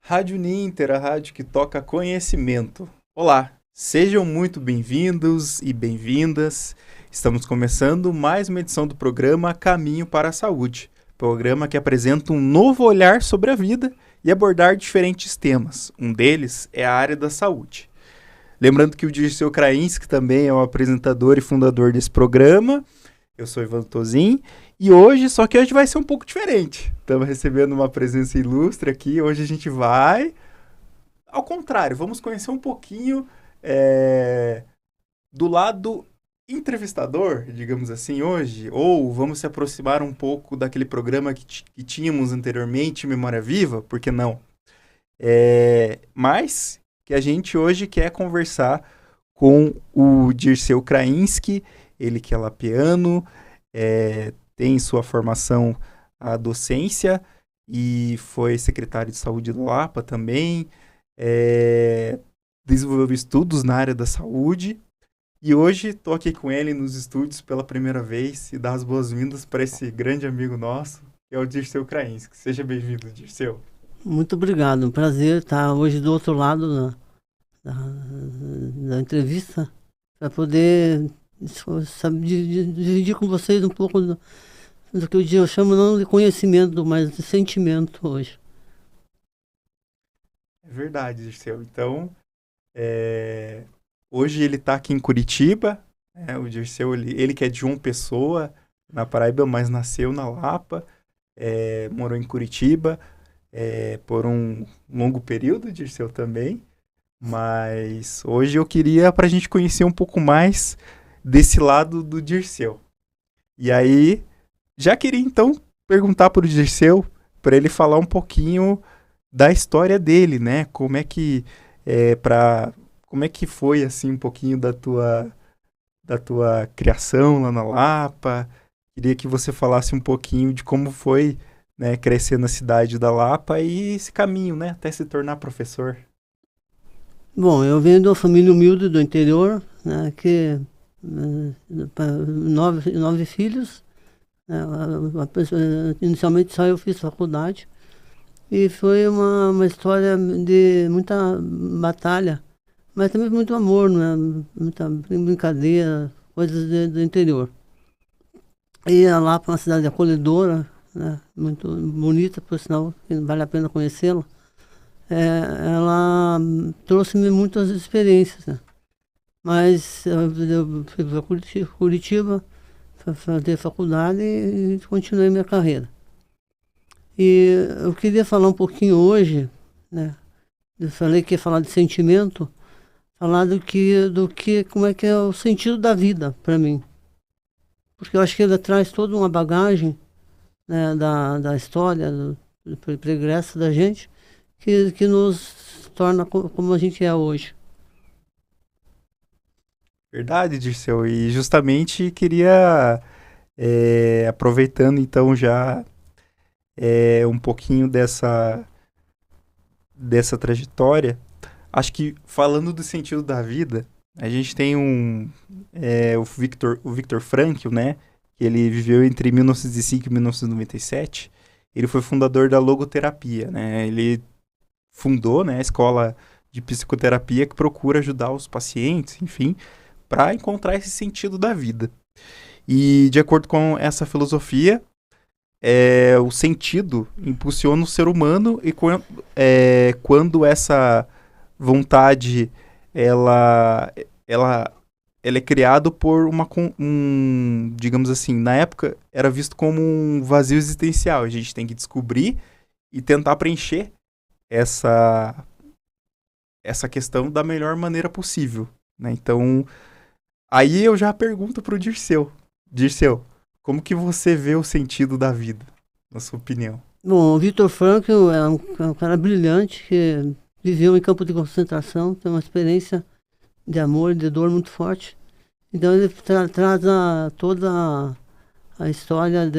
Rádio Ninter, a rádio que toca conhecimento. Olá, sejam muito bem-vindos e bem-vindas. Estamos começando mais uma edição do programa Caminho para a Saúde, programa que apresenta um novo olhar sobre a vida e abordar diferentes temas. Um deles é a área da saúde. Lembrando que o Dirceu Krainski também é o apresentador e fundador desse programa. Eu sou Ivan Tozin e hoje vai ser um pouco diferente. Estamos recebendo uma presença ilustre aqui. Hoje a gente vai... Ao contrário, vamos conhecer um pouquinho do lado entrevistador, digamos assim, hoje. Ou vamos se aproximar um pouco daquele programa que tínhamos anteriormente, Memória Viva, por que não? Mas que a gente hoje quer conversar com o Dirceu Krainski, ele que é lapiano, tem sua formação a docência e foi secretário de saúde do Lapa também, desenvolveu estudos na área da saúde e hoje estou aqui com ele nos estúdios pela primeira vez e dar as boas-vindas para esse grande amigo nosso, que é o Dirceu Krainski. Seja bem-vindo, Dirceu. Muito obrigado, um prazer estar hoje do outro lado da entrevista para poder dividir com vocês um pouco do que eu chamo não de conhecimento, mas de sentimento hoje. É verdade, Dirceu. Então, hoje ele está aqui em Curitiba, o Dirceu, ele que é de João Pessoa, na Paraíba, mas nasceu na Lapa, morou em Curitiba por um longo período, Dirceu também, mas hoje eu queria para a gente conhecer um pouco mais desse lado do Dirceu. E aí, já queria então perguntar para o Dirceu, para ele falar um pouquinho da história dele, né? Como é que foi assim um pouquinho da tua criação lá na Lapa? Queria que você falasse um pouquinho de como foi, né, crescer na cidade da Lapa e esse caminho, né, até se tornar professor. Bom, eu venho de uma família humilde do interior, né, que 9 filhos. Inicialmente só eu fiz faculdade e foi uma história de muita batalha, mas também muito amor, né? Muita brincadeira, coisas do interior. E lá para uma cidade acolhedora, né? Muito bonita, por sinal, vale a pena conhecê-la. Ela trouxe-me muitas experiências, né? Mas eu fui para Curitiba para fazer faculdade e continuei minha carreira. E eu queria falar um pouquinho hoje, né? Eu falei que ia falar de sentimento, falar como é que é o sentido da vida para mim. Porque eu acho que ele traz toda uma bagagem, né, da história, do progresso da gente, que nos torna como a gente é hoje. Verdade, Dirceu. E justamente queria, aproveitando então já um pouquinho dessa trajetória, acho que falando do sentido da vida, a gente tem o Viktor Frankl, né? Que ele viveu entre 1905 e 1997. Ele foi fundador da logoterapia, né? Ele fundou, né, a escola de psicoterapia que procura ajudar os pacientes, enfim, para encontrar esse sentido da vida. E, de acordo com essa filosofia, o sentido impulsiona o ser humano e quando essa vontade ela é criado por digamos assim, na época era visto como um vazio existencial. A gente tem que descobrir e tentar preencher essa questão da melhor maneira possível, né? Então, aí eu já pergunto pro Dirceu. Dirceu, como que você vê o sentido da vida, na sua opinião? Bom, o Viktor Frankl é um cara brilhante que viveu em campo de concentração, tem uma experiência de amor e de dor muito forte. Então ele traz toda a história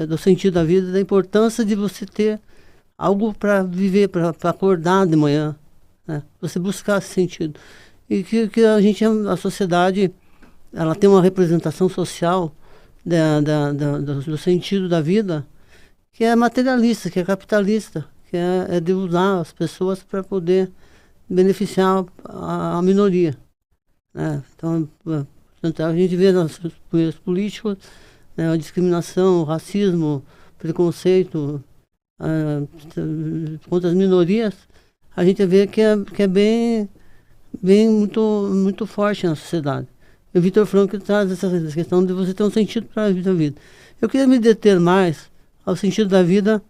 do sentido da vida, da importância de você ter algo para viver, para acordar de manhã, né? Você buscar esse sentido. E que a sociedade, ela tem uma representação social do sentido da vida que é materialista, que é capitalista, que é de usar as pessoas para poder beneficiar a minoria, né? Então, a gente vê nos políticos, né, a discriminação, o racismo, preconceito contra as minorias, a gente vê que é bem muito forte na sociedade. E o Viktor Frankl traz essa questão de você ter um sentido para a vida. Eu queria me deter mais ao sentido da vida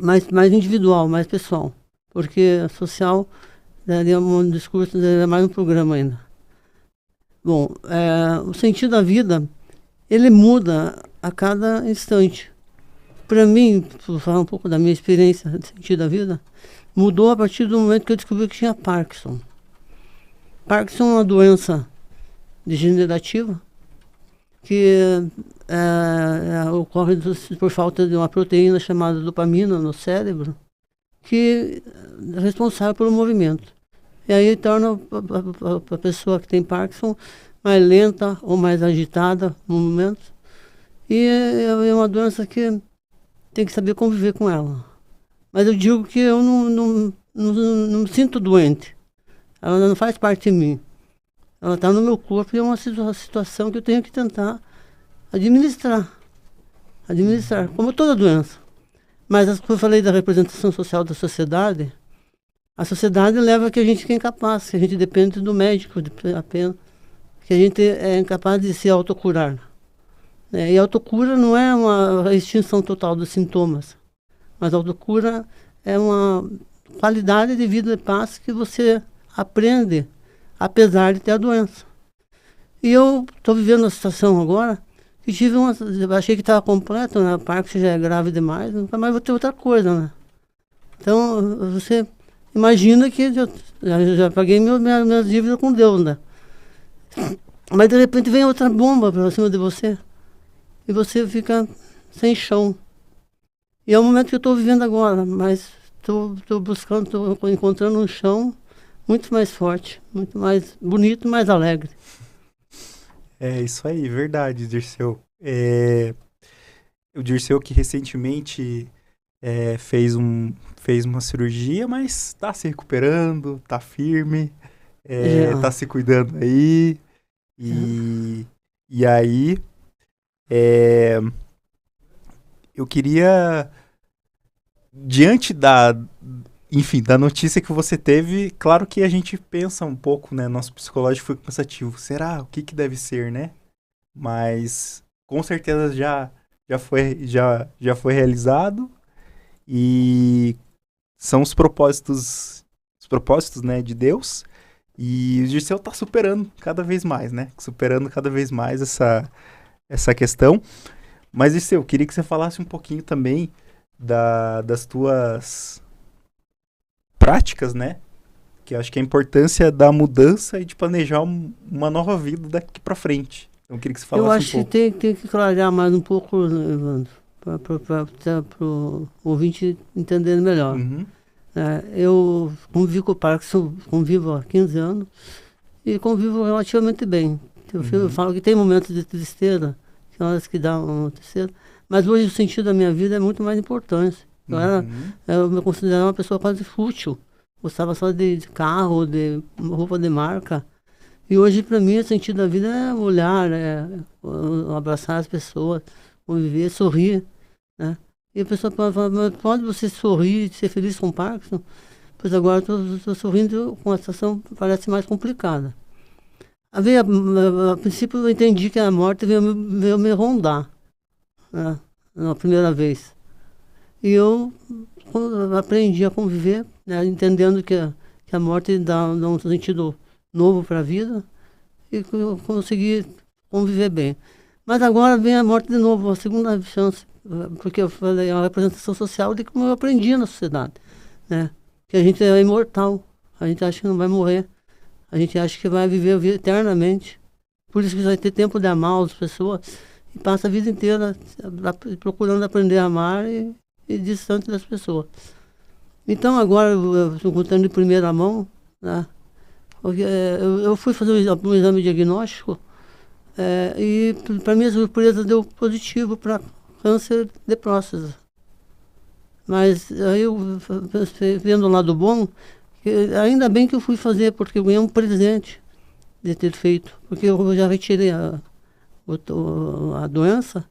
mais individual, mais pessoal, porque a social é um discurso, é mais um programa ainda. Bom, o sentido da vida, ele muda a cada instante. Para mim, vou falar um pouco da minha experiência de sentido da vida, mudou a partir do momento que eu descobri que tinha Parkinson. Parkinson é uma doença degenerativa que ocorre por falta de uma proteína chamada dopamina no cérebro, que é responsável pelo movimento. E aí torna a pessoa que tem Parkinson mais lenta ou mais agitada no momento. E é uma doença que tem que saber conviver com ela. Mas eu digo que eu não me sinto doente. Ela não faz parte de mim. Ela está no meu corpo e é uma situação que eu tenho que tentar administrar, como toda doença. Mas como eu falei da representação social da sociedade, a sociedade leva a que a gente é incapaz, que a gente depende do médico apenas, que a gente é incapaz de se autocurar. E a autocura não é uma extinção total dos sintomas, mas a autocura é uma qualidade de vida de paz que você aprende apesar de ter a doença. E eu estou vivendo uma situação agora que eu achei que estava completo, né? A Parkinson já é grave demais, nunca mais vou ter outra coisa, né? Então, você imagina que eu já paguei minhas dívidas com Deus, né? Mas de repente vem outra bomba para cima de você e você fica sem chão. E é o momento que eu estou vivendo agora, mas estou encontrando um chão muito mais forte, muito mais bonito e mais alegre. É isso aí, verdade, Dirceu. O Dirceu que recentemente fez uma cirurgia, mas está se recuperando, está firme, está se cuidando aí. E aí, eu queria, diante da notícia que você teve, claro que a gente pensa um pouco, né? Nosso psicológico foi pensativo. Será? O que deve ser, né? Mas com certeza já foi realizado e são os propósitos, né, de Deus. E o Dirceu tá superando cada vez mais, né? Superando cada vez mais essa questão. Mas, Dirceu, eu queria que você falasse um pouquinho também das tuas práticas, né? Que eu acho que a importância da mudança e de planejar uma nova vida daqui para frente. Então eu queria que você falasse um pouco. Eu acho que tem que clarear mais um pouco, Evandro, para o ouvinte entender melhor. Uhum. Eu convivo com o Parkinson, convivo há 15 anos e convivo relativamente bem. Eu falo que tem momentos de tristeza, que horas que dá uma tristeza, mas hoje o sentido da minha vida é muito mais importante. Eu me considerava uma pessoa quase fútil. Gostava só de carro, de roupa de marca. E hoje, para mim, o sentido da vida é olhar, abraçar as pessoas, conviver, sorrir, né? E a pessoa pode você sorrir, ser feliz com Parkinson? Pois agora estou sorrindo com a situação que parece mais complicada. A princípio, eu entendi que a morte veio me rondar, né, na primeira vez. E eu aprendi a conviver, né, entendendo que a morte dá um sentido novo para a vida e eu consegui conviver bem. Mas agora vem a morte de novo, a segunda chance, porque eu falei, é uma representação social de como eu aprendi na sociedade, né? Que a gente é imortal, a gente acha que não vai morrer, a gente acha que vai viver eternamente, por isso que vai ter tempo de amar as pessoas e passa a vida inteira procurando aprender a amar e distante das pessoas. Então agora eu estou contando de primeira mão, né? Eu fui fazer um exame diagnóstico e para minha surpresa deu positivo para câncer de próstata. Mas aí eu pensei, vendo o lado bom, que ainda bem que eu fui fazer, porque eu ganhei um presente de ter feito. Porque eu já retirei a doença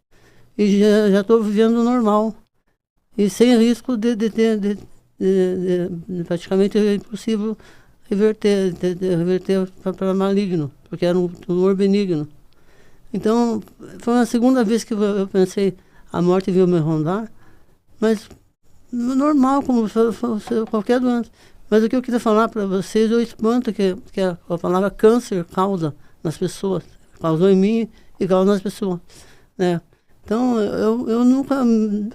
e já estou vivendo normal. E sem risco de ter, praticamente é impossível reverter, reverter para maligno, porque era um tumor benigno. Então, foi a segunda vez que eu pensei, a morte veio me rondar, mas normal, como se fosse qualquer doença. Mas o que eu queria falar para vocês, eu espanto que a palavra câncer causa nas pessoas, causou em mim e causa nas pessoas, né? Então, eu nunca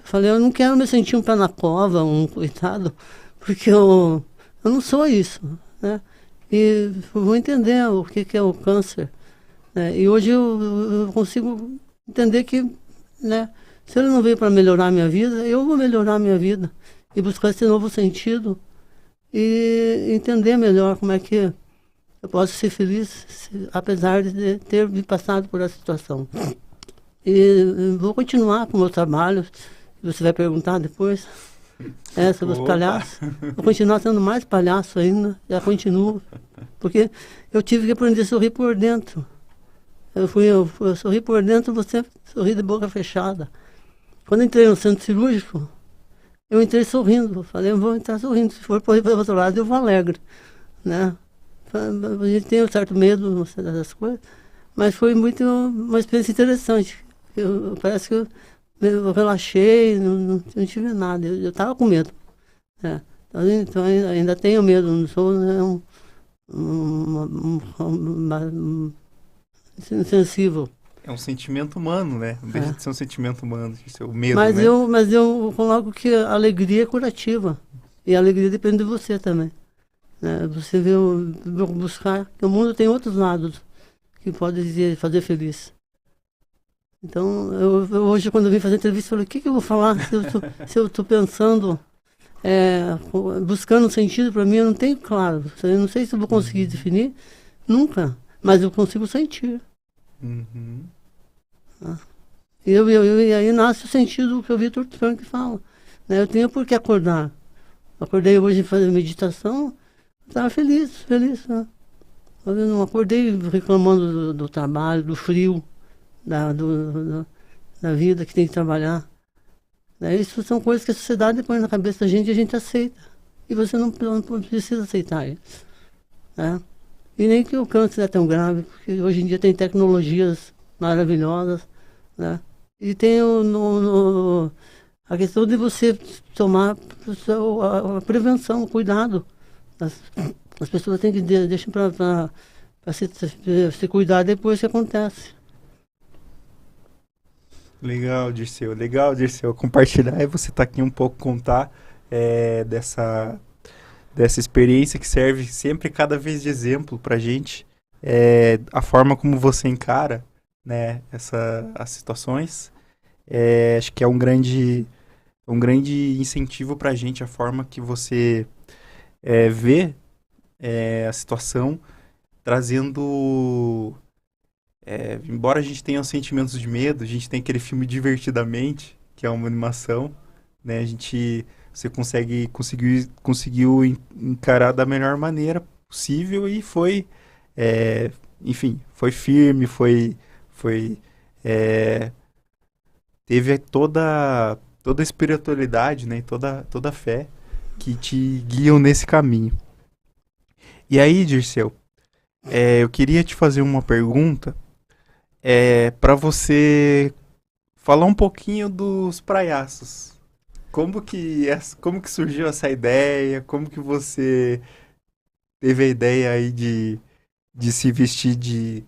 falei, eu não quero me sentir um pé na cova, um coitado, porque eu não sou isso, né? E vou entender o que é o câncer, né? E hoje eu consigo entender que, né, se ele não veio para melhorar a minha vida, eu vou melhorar a minha vida e buscar esse novo sentido e entender melhor como é que eu posso ser feliz, apesar de ter me passado por essa situação. E vou continuar com o meu trabalho, você vai perguntar depois, sobre os palhaços. Vou continuar sendo mais palhaço ainda, já continuo, porque eu tive que aprender a sorrir por dentro. Eu sorri por dentro, você sorri de boca fechada. Quando entrei no centro cirúrgico, eu entrei sorrindo. Falei, eu vou entrar sorrindo. Se for para o outro lado, eu vou alegre, né? A gente tem um certo medo das coisas, mas foi uma experiência interessante. Parece que eu relaxei, não tive nada. Eu estava com medo, né? Então ainda tenho medo, não sou, né, insensível. É um sentimento humano, né? Não deixa de ser um sentimento humano, de ser o medo, mas né? Mas eu coloco que a alegria é curativa. E a alegria depende de você também, né? Você buscar, que o mundo tem outros lados que podem fazer feliz. Então, eu hoje, quando eu vim fazer entrevista, falei, o que eu vou falar se eu estou pensando, buscando sentido para mim, eu não tenho claro. Eu não sei se eu vou conseguir definir, nunca, mas eu consigo sentir. Uhum. E aí nasce o sentido que o Victor Frank fala, né? Eu tenho por que acordar. Acordei hoje fazer meditação, estava feliz, né? Eu não acordei reclamando do trabalho, do frio, da vida que tem que trabalhar. Né? Isso são coisas que a sociedade põe na cabeça da gente e a gente aceita. E você não precisa aceitar isso, né? E nem que o câncer é tão grave, porque hoje em dia tem tecnologias maravilhosas, né? E tem a questão de você tomar a prevenção, o cuidado. As pessoas têm que deixar para se cuidar depois que acontece. Legal, Dirceu, compartilhar e você tá aqui um pouco contar dessa experiência que serve sempre cada vez de exemplo pra gente, a forma como você encara, né, as situações, acho que é um grande incentivo pra gente a forma que você vê a situação, trazendo... embora a gente tenha os sentimentos de medo, a gente tem aquele filme Divertidamente, que é uma animação, né? Você conseguiu encarar da melhor maneira possível e foi, enfim, foi firme, teve toda a espiritualidade, né? Toda a fé que te guiam nesse caminho. E aí, Dirceu, eu queria te fazer uma pergunta, para você falar um pouquinho dos praiaços. Como que surgiu essa ideia? Como que você teve a ideia aí de se vestir de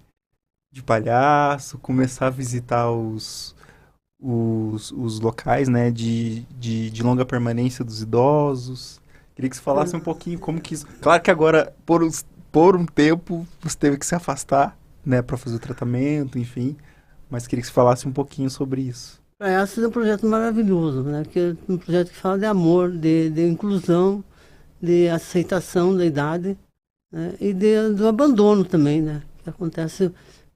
palhaço, começar a visitar os locais, né, de longa permanência dos idosos? Queria que você falasse um pouquinho como que isso... Claro que agora, por um tempo, você teve que se afastar, né, para fazer o tratamento, enfim. Mas queria que você falasse um pouquinho sobre isso. Esse é um projeto maravilhoso, né? Que é um projeto que fala de amor, de inclusão, de aceitação da idade, né? E do abandono também, né? Que acontece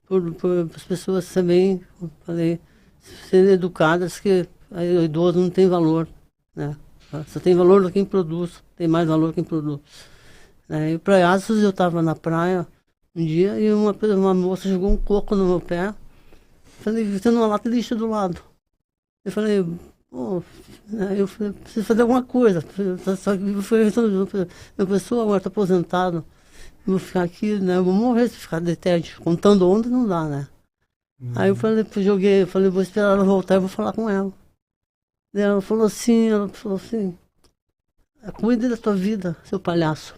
por as pessoas também, como falei, serem educadas que o idoso não tem valor, né? Só tem valor quem produz, tem mais valor quem produz. E o palhaços, eu estava na praia um dia e uma moça jogou um coco no meu pé. Falei, tendo uma lata de lixo do lado. Eu falei, pô, eu falei, preciso fazer alguma coisa. Só que meu pessoa agora está aposentado. Vou ficar aqui, né? Eu vou morrer se ficar de tédio. Contando onda não dá, né? Aí eu falei, vou esperar ela voltar e vou falar com ela. Daí ela falou assim, cuide da tua vida, seu palhaço.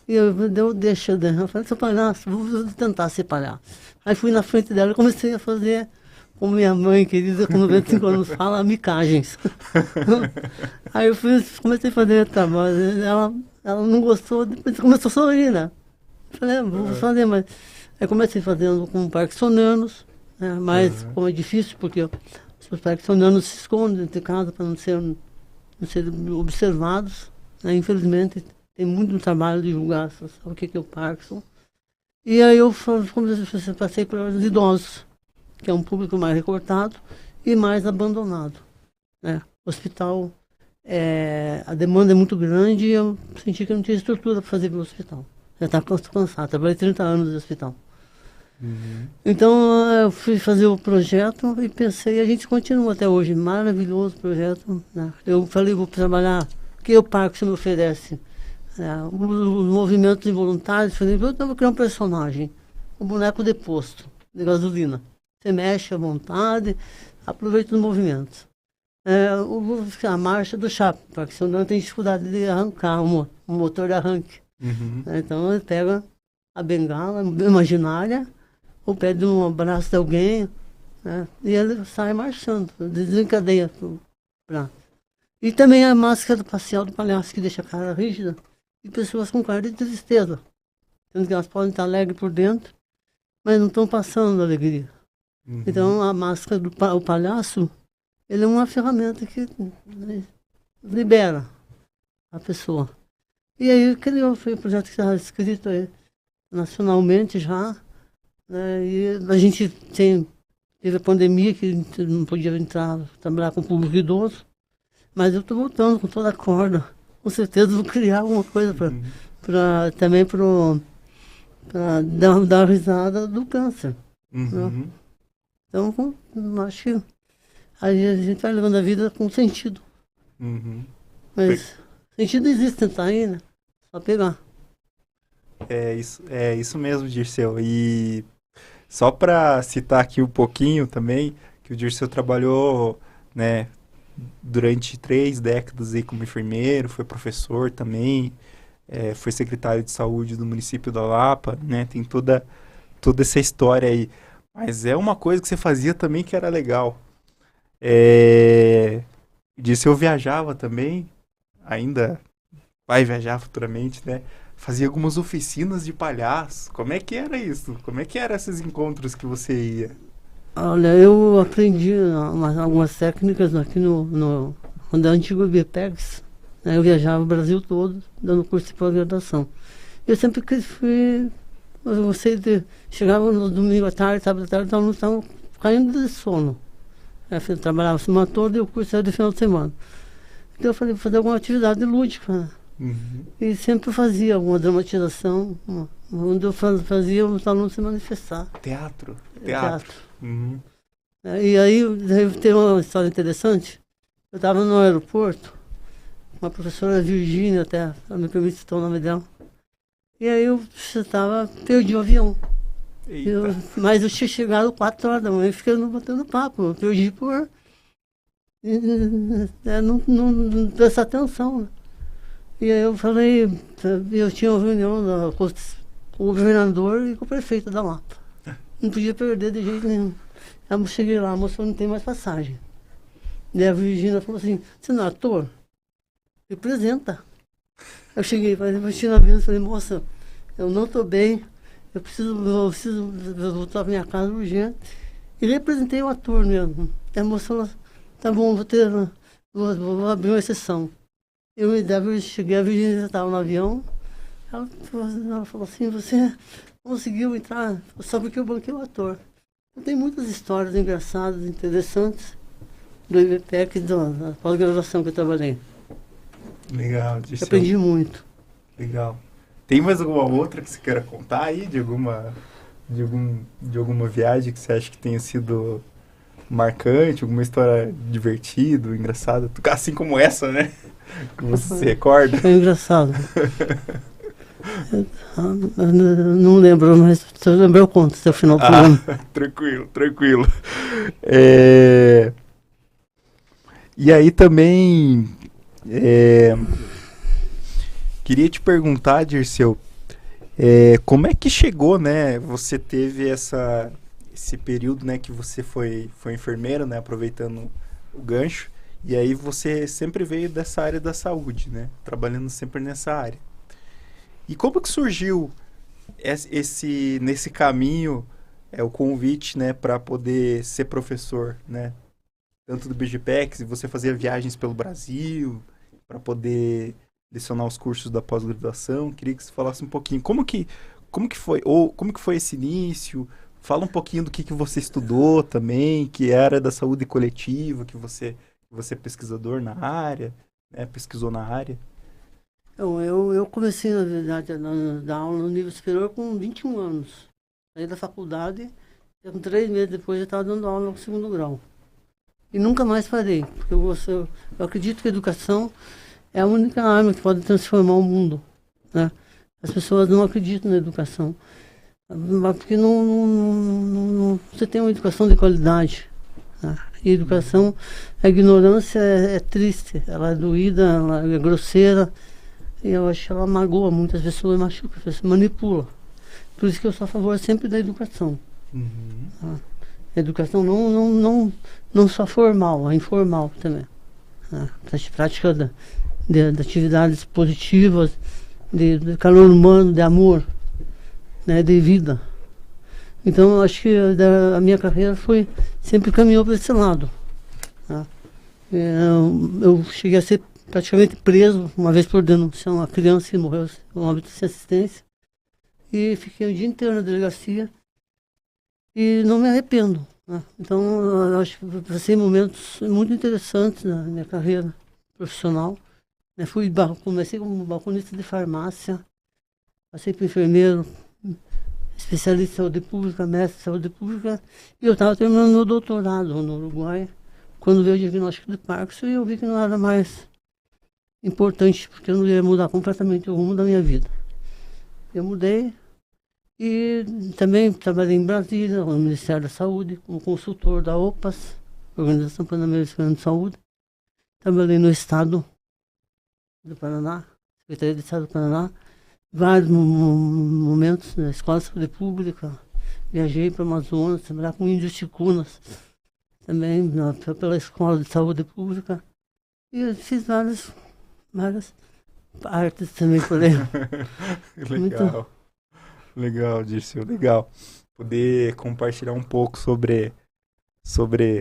E eu deixa, eu falei, seu palhaço, vou tentar ser palhaço. Aí fui na frente dela e comecei a fazer, como minha mãe querida, com 95 anos fala, micagens. Aí eu comecei a fazer trabalho, ela não gostou, depois começou a sorrir, né? Eu falei, vou fazer, mas... Aí comecei fazendo com parkinsonanos, né? Mas como é difícil, porque os parkinsonanos se escondem dentro de casa para não ser observados, né? Infelizmente, tem muito trabalho de divulgar o que é o Parkinson. E aí eu passei para os idosos, que é um público mais recortado e mais abandonado, né? O hospital, a demanda é muito grande e eu senti que eu não tinha estrutura para fazer pelo hospital. Já estava cansado, trabalhei 30 anos no hospital. Então eu fui fazer o projeto e pensei, a gente continua até hoje, maravilhoso projeto, né? Eu falei, vou trabalhar, o que o Parkinson me oferece? Os movimentos involuntários, falei, eu vou criar um personagem, um boneco deposto, de gasolina. Você mexe à vontade, aproveita os movimentos. A marcha do Chapo, Parkinson não tem dificuldade de arrancar um motor de arranque. Então ele pega a bengala imaginária, ou pede um abraço de alguém, né? E ele sai marchando, desencadeia. E também a máscara facial do palhaço, que deixa a cara rígida, e pessoas com cara de tristeza. Sendo que elas podem estar alegres por dentro, mas não estão passando alegria. Então a máscara do palhaço, ele é uma ferramenta que, né, libera a pessoa. E aí foi um projeto que estava escrito aí, nacionalmente já, né? E a gente teve a pandemia que não podia trabalhar com o público idoso, mas eu estou voltando com toda a corda. Com certeza vou criar alguma coisa também para dar risada do câncer. Né? Então, acho que a gente vai levando a vida com sentido. Mas sentido existe, tá aí, né? Só pegar. É isso mesmo, Dirceu. E só para citar aqui um pouquinho também, que o Dirceu trabalhou, né, durante 3 décadas aí como enfermeiro, foi professor também, foi secretário de saúde do município da Lapa, né, tem toda essa história aí. Mas é uma coisa que você fazia também que era legal. Dirceu viajava também, ainda vai viajar futuramente, né? Fazia algumas oficinas de palhaço. Como é que era isso? Como é que eram esses encontros que você ia? Olha, eu aprendi algumas técnicas aqui quando era antigo BPEX, né? Eu viajava o Brasil todo, dando curso de pós-graduação. Eu sempre chegava no domingo à tarde, sábado à tarde, estava caindo de sono. Eu trabalhava a semana toda e o curso era de final de semana. Então eu falei, vou fazer alguma atividade lúdica, né? E sempre fazia alguma dramatização, onde eu fazia os alunos se manifestar. Teatro. E aí tem uma história interessante. Eu estava no aeroporto, uma professora Virgínia, até ela me permite citar o nome dela. E aí perdi o avião. Mas eu tinha chegado 4 horas da manhã, fiquei batendo papo. Eu perdi por não prestar atenção, né? E aí eu falei, eu tinha uma reunião com o governador e com o prefeito da Lapa. Não podia perder de jeito nenhum. Eu cheguei lá, a moça não tem mais passagem. E a Virgínia falou assim, você não é ator? Representa. Eu cheguei, falei, moça, eu não estou bem, eu preciso voltar para minha casa urgente. E representei o ator mesmo. E a moça falou, tá bom, vou abrir uma exceção. Eu cheguei, a Virgínia estava no avião, ela falou assim, você conseguiu entrar só porque eu banquei o ator. Tem muitas histórias engraçadas, interessantes do IBPEC, da pós-graduação que eu trabalhei. Legal, Eu aprendi muito. Legal. Tem mais alguma outra que você queira contar aí? De alguma viagem que você acha que tenha sido marcante, alguma história divertida, engraçada? Assim como essa, né? Que você se recorda? Foi engraçado. Eu não lembro, mas se eu lembrar eu conto até o final do programa. Tranquilo, tranquilo. E aí também queria te perguntar, Dirceu, como é que chegou, né? Você teve esse período, né, que você foi enfermeira, né, aproveitando o gancho, e aí você sempre veio dessa área da saúde, né, trabalhando sempre nessa área. E como que surgiu nesse caminho o convite, né, para poder ser professor, né? Tanto do BGPEX, e você fazia viagens pelo Brasil para poder lecionar os cursos da pós-graduação. Queria que você falasse um pouquinho como que foi, ou como que foi esse início. Fala um pouquinho do que você estudou também, que era da saúde coletiva, que você é pesquisador na área, né, pesquisou na área. Eu comecei, na verdade, a dar aula no nível superior com 21 anos. Saí da faculdade, e com 3 meses depois eu estava dando aula no 2º grau. E nunca mais parei, porque eu acredito que a educação é a única arma que pode transformar o mundo, né? As pessoas não acreditam na educação, porque você tem uma educação de qualidade, né? E educação, a ignorância é triste, ela é doída, ela é grosseira, e eu acho que ela magoa muitas pessoas, machuca, manipula. Por isso que eu sou a favor sempre da educação. Tá? A educação não só formal, a informal também. Tá? A prática de atividades positivas, de calor humano, de amor, né, de vida. Então, eu acho que a minha carreira sempre caminhou para esse lado. Tá? Eu cheguei a ser praticamente preso uma vez por denunciar uma criança que morreu em óbito sem assistência. E fiquei o dia inteiro na delegacia e não me arrependo, né? Então, eu acho que passei momentos muito interessantes na minha carreira profissional. Né? Comecei como balconista de farmácia, passei para enfermeiro, especialista em saúde pública, mestre em saúde pública, e eu estava terminando meu doutorado no Uruguai, quando veio o diagnóstico de Parkinson, e eu vi que não era mais importante, porque eu não ia mudar completamente o rumo da minha vida. Eu mudei e também trabalhei em Brasília, no Ministério da Saúde, como consultor da OPAS, Organização Pan-Americana de Saúde. Trabalhei no Estado do Paraná, Secretaria de Estado do Paraná, vários momentos na Escola de Saúde Pública. Viajei para o Amazonas, trabalhar com índios ticunas, também pela Escola de Saúde Pública. E fiz várias artes também por aí. Legal. Legal, Dirceu, legal. Poder compartilhar um pouco sobre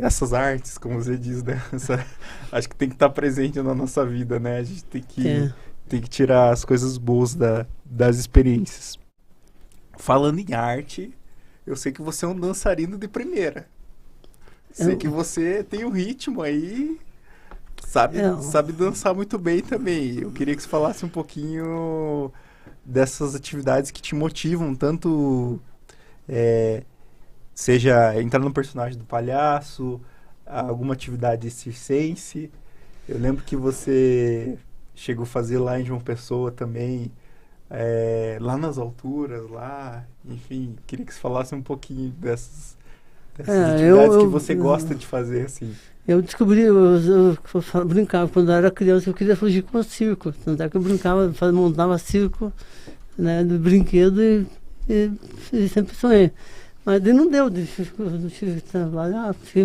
essas artes, como você diz, né? Acho que tem que estar presente na nossa vida, né? A gente tem que tirar as coisas boas das experiências. Falando em arte, eu sei que você é um dançarino de primeira. Sei que você tem um ritmo aí, sabe dançar muito bem também. Eu queria que você falasse um pouquinho dessas atividades que te motivam, tanto seja entrar no personagem do palhaço, alguma atividade circense. Eu lembro que você chegou a fazer lá em João Pessoa também, lá nas alturas, lá, enfim, queria que você falasse um pouquinho dessas atividades que você gosta de fazer, assim. Eu descobri, eu brincava, quando eu era criança, eu queria fugir com o circo. Tanto é que eu brincava, montava circo, né, do brinquedo e sempre sonhei. Mas não deu, não tive trabalho,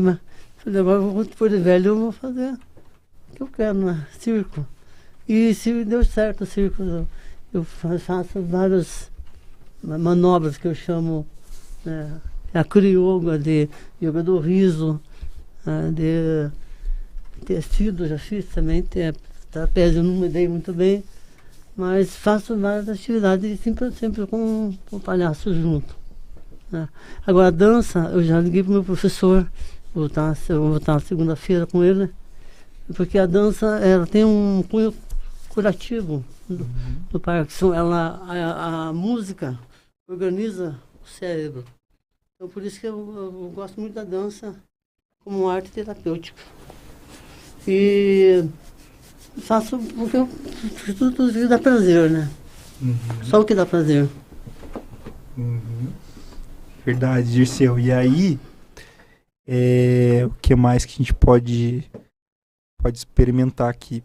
mas falei, agora quando for de velho eu vou fazer o que eu quero, né, circo. E deu certo o circo, eu faço várias manobras que eu chamo, né, a crioga, de yoga do riso, de tecido, já fiz também, trapézio não me dei muito bem, mas faço várias atividades sempre com o palhaço junto, né? Agora a dança, eu já liguei para o meu professor, vou voltar segunda-feira com ele, porque a dança ela tem um cunho curativo do Parkinson. A música organiza o cérebro. Então, por isso que eu gosto muito da dança como arte terapêutica. E faço porque tudo que dá prazer, né? Só o que dá prazer. Verdade, Dirceu. E aí, o que mais que a gente pode experimentar aqui?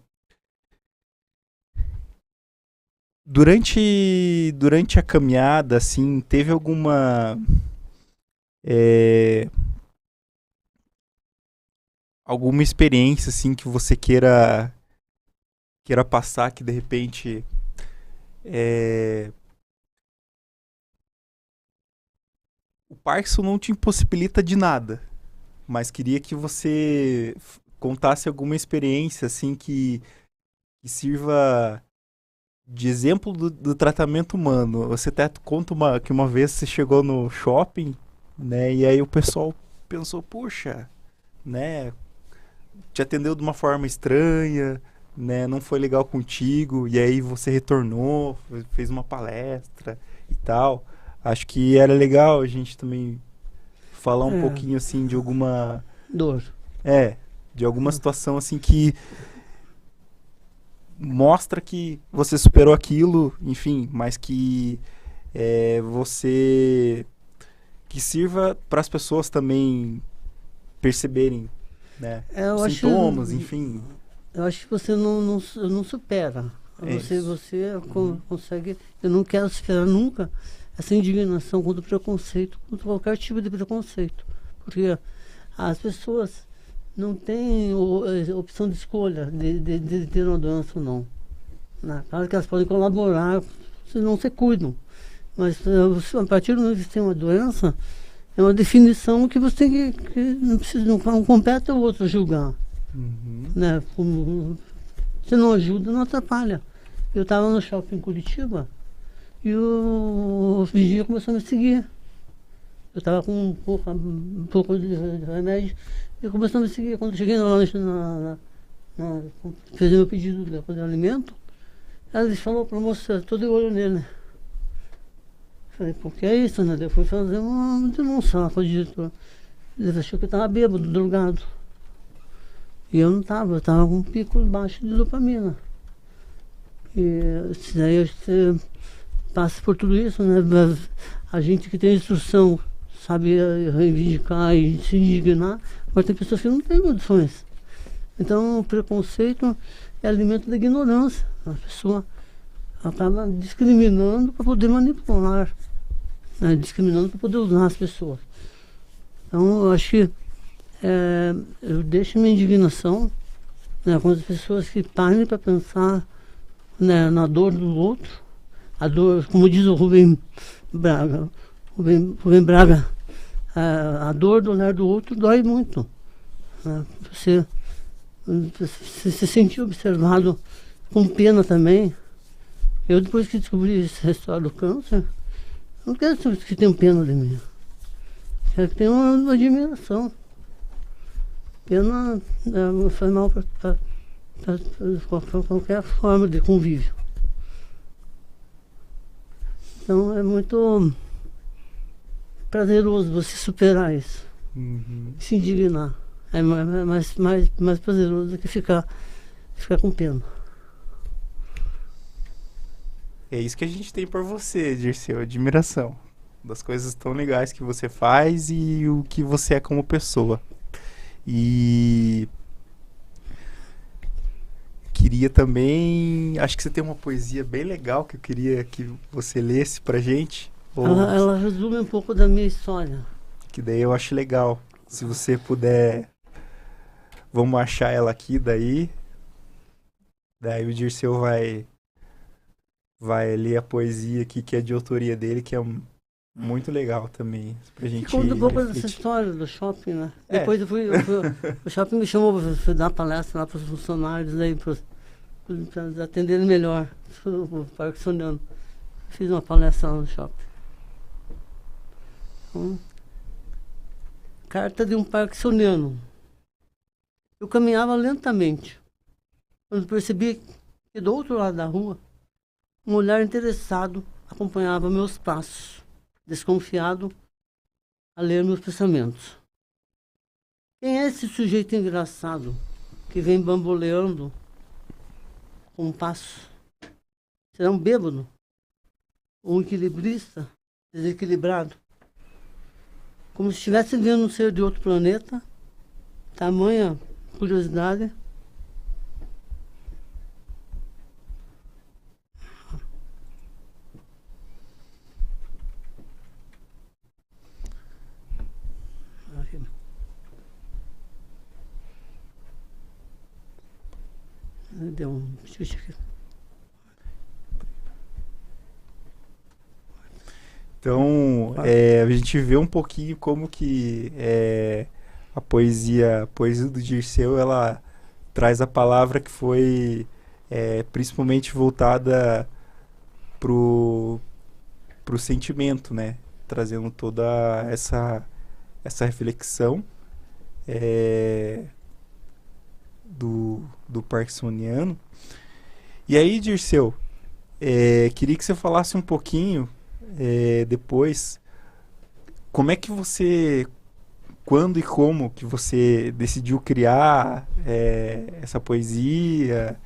Durante a caminhada, assim, teve alguma experiência, assim, que você queira passar, que de repente o Parkinson não te impossibilita de nada, mas queria que você contasse alguma experiência, assim, que sirva de exemplo do tratamento humano. Você até conta que uma vez você chegou no shopping, né, e aí o pessoal pensou, puxa, né, te atendeu de uma forma estranha, né, não foi legal contigo, e aí você retornou, fez uma palestra e tal. Acho que era legal a gente também falar um pouquinho, assim, de alguma... Dor. De alguma situação, assim, que mostra que você superou aquilo, enfim, mas que você... que sirva para as pessoas também perceberem, né, os sintomas, enfim. Eu acho que você não supera. Você consegue... Eu não quero superar nunca essa indignação contra o preconceito, contra qualquer tipo de preconceito. Porque as pessoas não têm opção de escolha de ter uma doença ou não. Claro que elas podem colaborar, se não se cuidam. Mas a partir do momento que você tem uma doença, é uma definição que você tem que não precisa, não compete ao outro julgar. Né? Se não ajuda, não atrapalha. Eu estava no shopping em Curitiba e o vigia começou a me seguir. Eu estava com um pouco de remédio e começou a me seguir. Quando eu cheguei no lanche, fiz meu pedido de alimento, ela falou para a moça, tô de olho nele. Falei, por que é isso, né? Eu fui fazer uma demonstração com o diretor. Ele achou que eu estava bêbado, drogado. E eu não estava, eu estava com um pico baixo de dopamina. E daí você passa por tudo isso, né? A gente que tem instrução sabe reivindicar e se indignar, mas tem pessoas que não têm condições. Então o preconceito é alimento da ignorância. A pessoa acaba discriminando para poder manipular, né? Discriminando para poder usar as pessoas. Então eu acho que eu deixo minha indignação, né, com as pessoas que parem para pensar, né, na dor do outro. A dor, como diz o Rubem Braga, a dor do olhar do outro dói muito. Né? Você se sentir observado com pena também. Eu, depois que descobri essa história do câncer, não quero que tenham pena de mim. Quero que tenham uma admiração. Pena faz mal para qualquer forma de convívio. Então é muito prazeroso você superar isso. Se indignar. É mais prazeroso do que ficar com pena. É isso que a gente tem por você, Dirceu, admiração. Das coisas tão legais que você faz e o que você é como pessoa. E queria também... Acho que você tem uma poesia bem legal que eu queria que você lesse pra gente. Ela resume um pouco da minha história. Que daí eu acho legal. Se você puder... Vamos achar ela aqui daí. Daí o Dirceu vai ler a poesia aqui, que é de autoria dele, que é muito legal também. Pra gente conta um pouco dessa história do shopping, né? Depois o shopping me chamou para dar palestra lá para os funcionários, aí, para atenderem melhor o parkinsoniano. Fiz uma palestra lá no shopping. Então, carta de um parkinsoniano. Eu caminhava lentamente. Quando percebi que do outro lado da rua, um olhar interessado acompanhava meus passos, desconfiado a ler meus pensamentos. Quem é esse sujeito engraçado que vem bamboleando com um passo? Será um bêbado? Um equilibrista desequilibrado? Como se estivesse vendo um ser de outro planeta, tamanha curiosidade. Deu um chute aqui. Então, a gente vê um pouquinho como que a poesia do Dirceu, ela traz a palavra que foi principalmente voltada pro sentimento, né? Trazendo toda essa reflexão do Parkinsoniano. E aí, Dirceu, queria que você falasse um pouquinho depois, como é que você, quando e como que você decidiu criar essa poesia?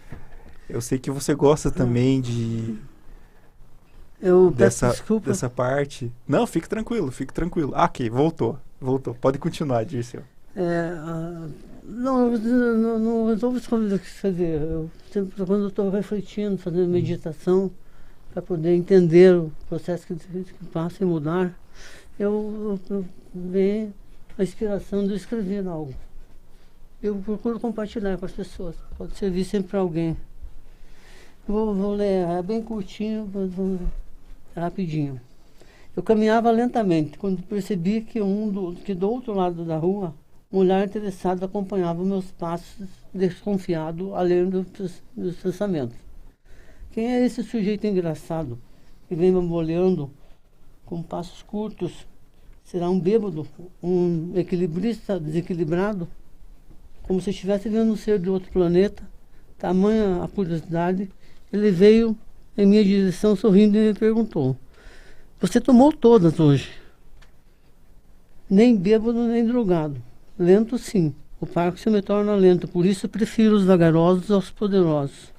Eu sei que você gosta também Eu peço desculpa. dessa parte. Não, fique tranquilo, fique tranquilo. Ah, ok, voltou. Pode continuar, Dirceu. Não, eu não resolvo escolher o que fazer. Eu sempre, quando eu estou refletindo, fazendo meditação, para poder entender o processo que passa e mudar, eu venho a inspiração de escrever algo. Eu procuro compartilhar com as pessoas. Pode servir sempre para alguém. Vou ler, é bem curtinho, rapidinho. Eu caminhava lentamente, quando percebi que do outro lado da rua, um olhar interessado acompanhava meus passos, desconfiado, além dos pensamentos. Quem é esse sujeito engraçado que vem bamboleando com passos curtos? Será um bêbado, um equilibrista desequilibrado? Como se estivesse vendo um ser de outro planeta. Tamanha a curiosidade, ele veio em minha direção sorrindo e me perguntou: você tomou todas hoje? Nem bêbado, nem drogado. Lento sim, o Parkinson me torna lento, por isso prefiro os vagarosos aos poderosos.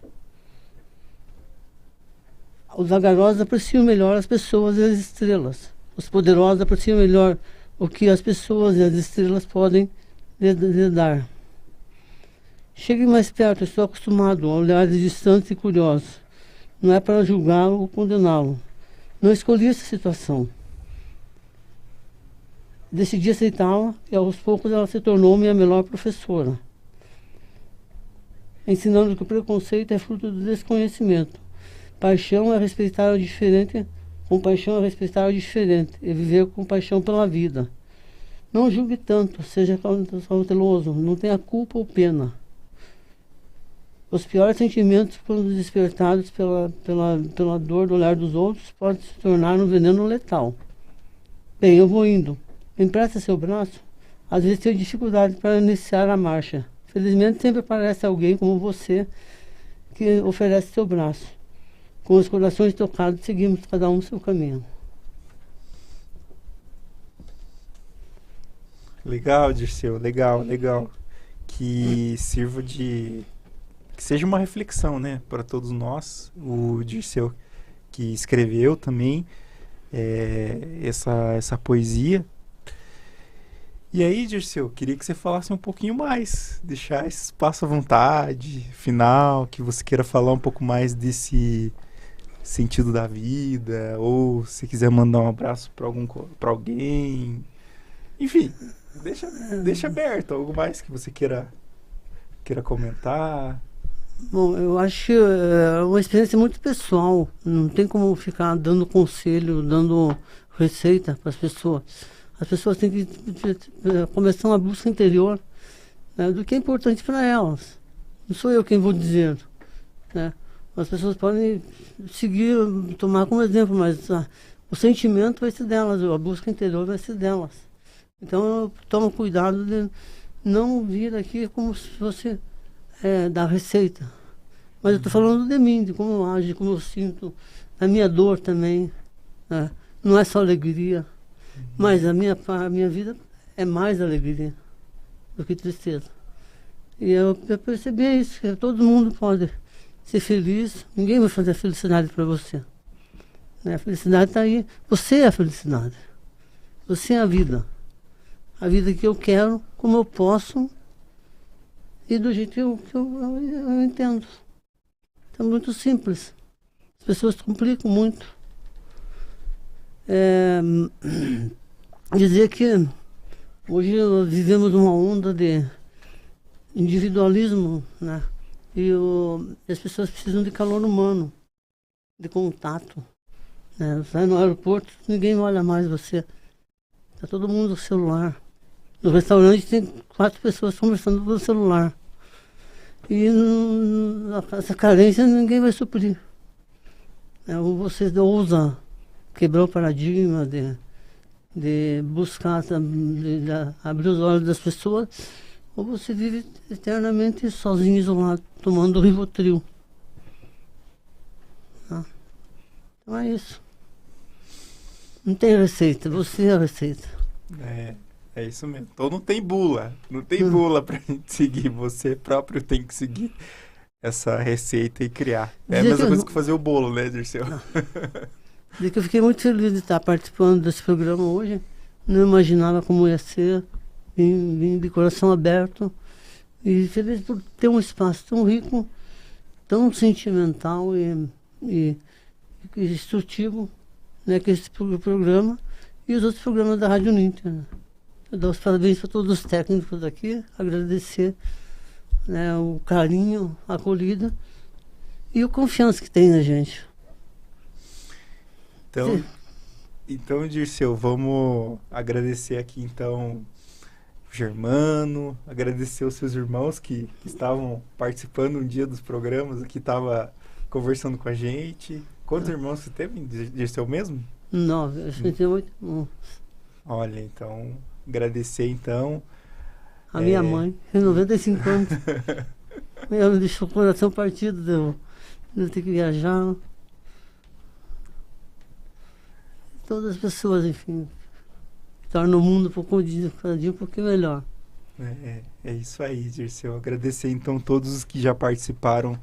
Os vagarosos apreciam melhor as pessoas e as estrelas. Os poderosos apreciam melhor o que as pessoas e as estrelas podem lhe dar. Chegue mais perto, estou acostumado a olhares distantes e curiosos. Não é para julgá-lo ou condená-lo. Não escolhi essa situação. Decidi aceitá-la e aos poucos ela se tornou minha melhor professora, ensinando que o preconceito é fruto do desconhecimento. Paixão é respeitar o diferente, compaixão é respeitar o diferente e viver com paixão pela vida. Não julgue tanto, seja cauteloso, não tenha culpa ou pena. Os piores sentimentos, quando despertados pela dor do olhar dos outros, podem se tornar um veneno letal. Bem, eu vou indo. Me empresta seu braço? Às vezes tenho dificuldade para iniciar a marcha. Felizmente sempre aparece alguém como você que oferece seu braço. Com os corações tocados, seguimos cada um seu caminho. Legal, Dirceu, legal. Que sirva que seja uma reflexão, né, para todos nós. O Dirceu que escreveu também essa poesia. E aí, Dirceu, queria que você falasse um pouquinho mais, deixar esse espaço à vontade, final, que você queira falar um pouco mais desse sentido da vida, ou se quiser mandar um abraço para alguém. Enfim, deixa aberto, algo mais que você queira comentar. Bom, eu acho que é uma experiência muito pessoal. Não tem como ficar dando conselho, dando receita para as pessoas. As pessoas têm que começar uma busca interior, né, do que é importante para elas. Não sou eu quem vou dizer, né? As pessoas podem seguir, tomar como exemplo, mas o sentimento vai ser delas, a busca interior vai ser delas. Então eu tomo cuidado de não vir aqui como se fosse dar receita, Mas eu estou falando de mim, de como eu ajo, de como eu sinto, a minha dor também. Né? Não é só alegria, mas a minha vida é mais alegria do que tristeza. E eu percebi isso, que todo mundo pode ser feliz, ninguém vai fazer a felicidade para você. Né? A felicidade está aí, você é a felicidade. Você é a vida. A vida que eu quero, como eu posso e do jeito que eu entendo. É muito simples. As pessoas complicam muito. Dizer que hoje vivemos uma onda de individualismo, né? E as pessoas precisam de calor humano, de contato. Né? Você sai no aeroporto, ninguém olha mais você. Está todo mundo no celular. No restaurante tem 4 pessoas conversando pelo celular. E essa carência ninguém vai suprir. Ou você ousa quebrar o paradigma de buscar, de abrir os olhos das pessoas, ou você vive eternamente sozinho, isolado, tomando Rivotril. Então é isso. Não tem receita, você é a receita. É isso mesmo. Então não tem bula. Não tem bula pra gente seguir. Você próprio tem que seguir essa receita e criar. É a mesma coisa que fazer o bolo, né, Dirceu? Dizer que eu fiquei muito feliz de estar participando desse programa hoje. Não imaginava como ia ser. Vim de coração aberto. E feliz por ter um espaço tão rico, tão sentimental e instrutivo, né, que esse programa e os outros programas da Rádio Uninter. Né? Eu dou os parabéns para todos os técnicos aqui, agradecer, né, o carinho, a acolhida e a confiança que tem na gente. Então, Dirceu, vamos agradecer aqui, então, o Germano, agradecer os seus irmãos que estavam participando um dia dos programas, que estavam conversando com a gente. Quantos irmãos você teve, Dirceu, mesmo? 9, acho que tem 8 irmãos. Olha, então, agradecer, então. A minha mãe, tem 95 anos. Ela me deixou o coração partido, eu ter que viajar. Todas as pessoas, enfim, tornam o mundo cada dia um pouquinho melhor. É isso aí, Dirceu. Agradecer, então, todos os que já participaram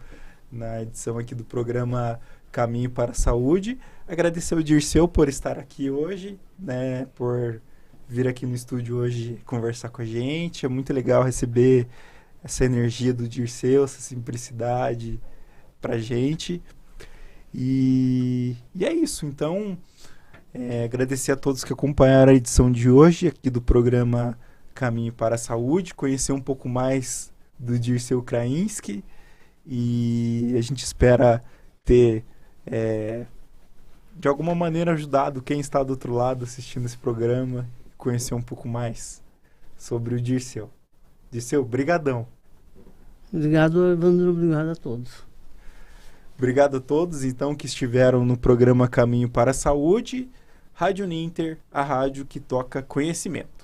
na edição aqui do programa Caminho para a Saúde. Agradecer ao Dirceu por estar aqui hoje, né, por vir aqui no estúdio hoje conversar com a gente. É muito legal receber essa energia do Dirceu, essa simplicidade pra gente. E é isso, então, agradecer a todos que acompanharam a edição de hoje aqui do programa Caminho para a Saúde, conhecer um pouco mais do Dirceu Krainski, e a gente espera ter de alguma maneira ajudado quem está do outro lado assistindo esse programa, conhecer um pouco mais sobre o Dirceu. Dirceu, brigadão. Obrigado, Evandro, obrigado a todos. Obrigado a todos, então, que estiveram no programa Caminho para a Saúde. Rádio Uninter, a rádio que toca conhecimento.